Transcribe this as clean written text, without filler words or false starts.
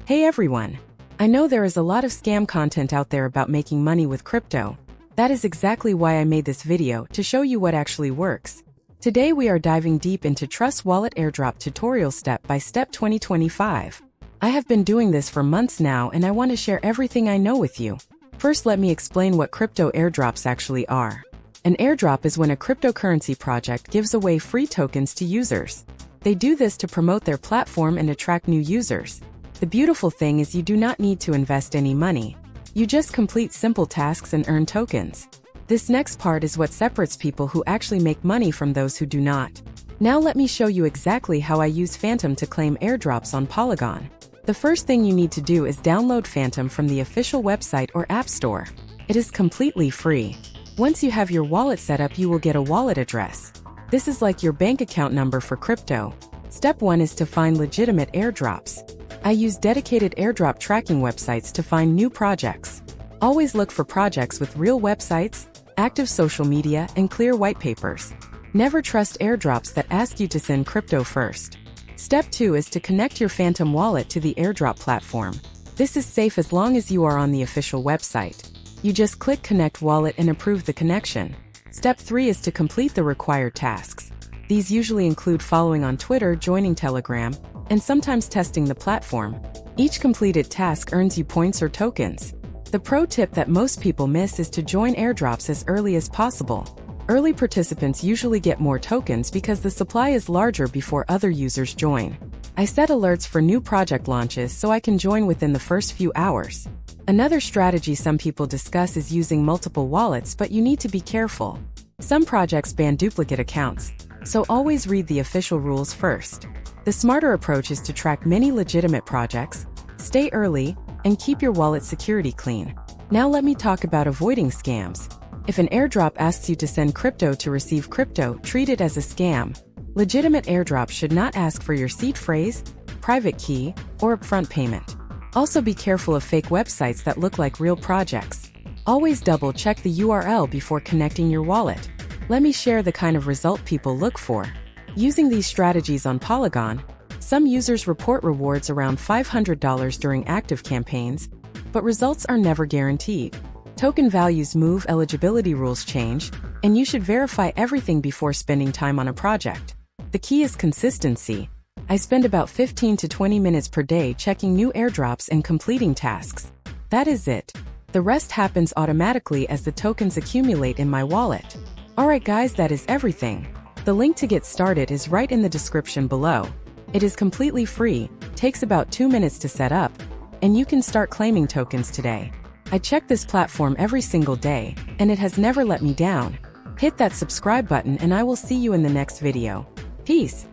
Hey everyone! I know there is a lot of scam content out there about making money with crypto. That is exactly why I made this video, to show you what actually works. Today we are diving deep into Trust Wallet Airdrop tutorial step by step 2025. I have been doing this for months now and I want to share everything I know with you. First, let me explain what crypto airdrops actually are. An airdrop is when a cryptocurrency project gives away free tokens to users. They do this to promote their platform and attract new users. The beautiful thing is you do not need to invest any money. You just complete simple tasks and earn tokens. This next part is what separates people who actually make money from those who do not. Now let me show you exactly how I use Phantom to claim airdrops on Polygon. The first thing you need to do is download Phantom from the official website or app store. It is completely free. Once you have your wallet set up, you will get a wallet address. This is like your bank account number for crypto. Step 1 is to find legitimate airdrops. I use dedicated airdrop tracking websites to find new projects. Always look for projects with real websites, active social media, and clear white papers. Never trust airdrops that ask you to send crypto first. Step 2 is to connect your Phantom wallet to the airdrop platform. This is safe as long as you are on the official website. You just click Connect Wallet and approve the connection. Step 3 is to complete the required tasks. These usually include following on Twitter, joining Telegram, and sometimes testing the platform. Each completed task earns you points or tokens. The pro tip that most people miss is to join airdrops as early as possible. Early participants usually get more tokens because the supply is larger before other users join. I set alerts for new project launches so I can join within the first few hours. Another strategy some people discuss is using multiple wallets, but you need to be careful. Some projects ban duplicate accounts, so always read the official rules first. The smarter approach is to track many legitimate projects, stay early, and keep your wallet security clean. Now let me talk about avoiding scams. If an airdrop asks you to send crypto to receive crypto, treat it as a scam. Legitimate airdrops should not ask for your seed phrase, private key, or upfront payment. Also be careful of fake websites that look like real projects. Always double-check the URL before connecting your wallet. Let me share the kind of result people look for. Using these strategies on Polygon, some users report rewards around $500 during active campaigns, but results are never guaranteed. Token values move, eligibility rules change, and you should verify everything before spending time on a project. The key is consistency. I spend about 15 to 20 minutes per day checking new airdrops and completing tasks. That is it. The rest happens automatically as the tokens accumulate in my wallet. Alright guys, that is everything. The link to get started is right in the description below. It is completely free, takes about 2 minutes to set up, and you can start claiming tokens today. I check this platform every single day, and it has never let me down. Hit that subscribe button and I will see you in the next video. Peace!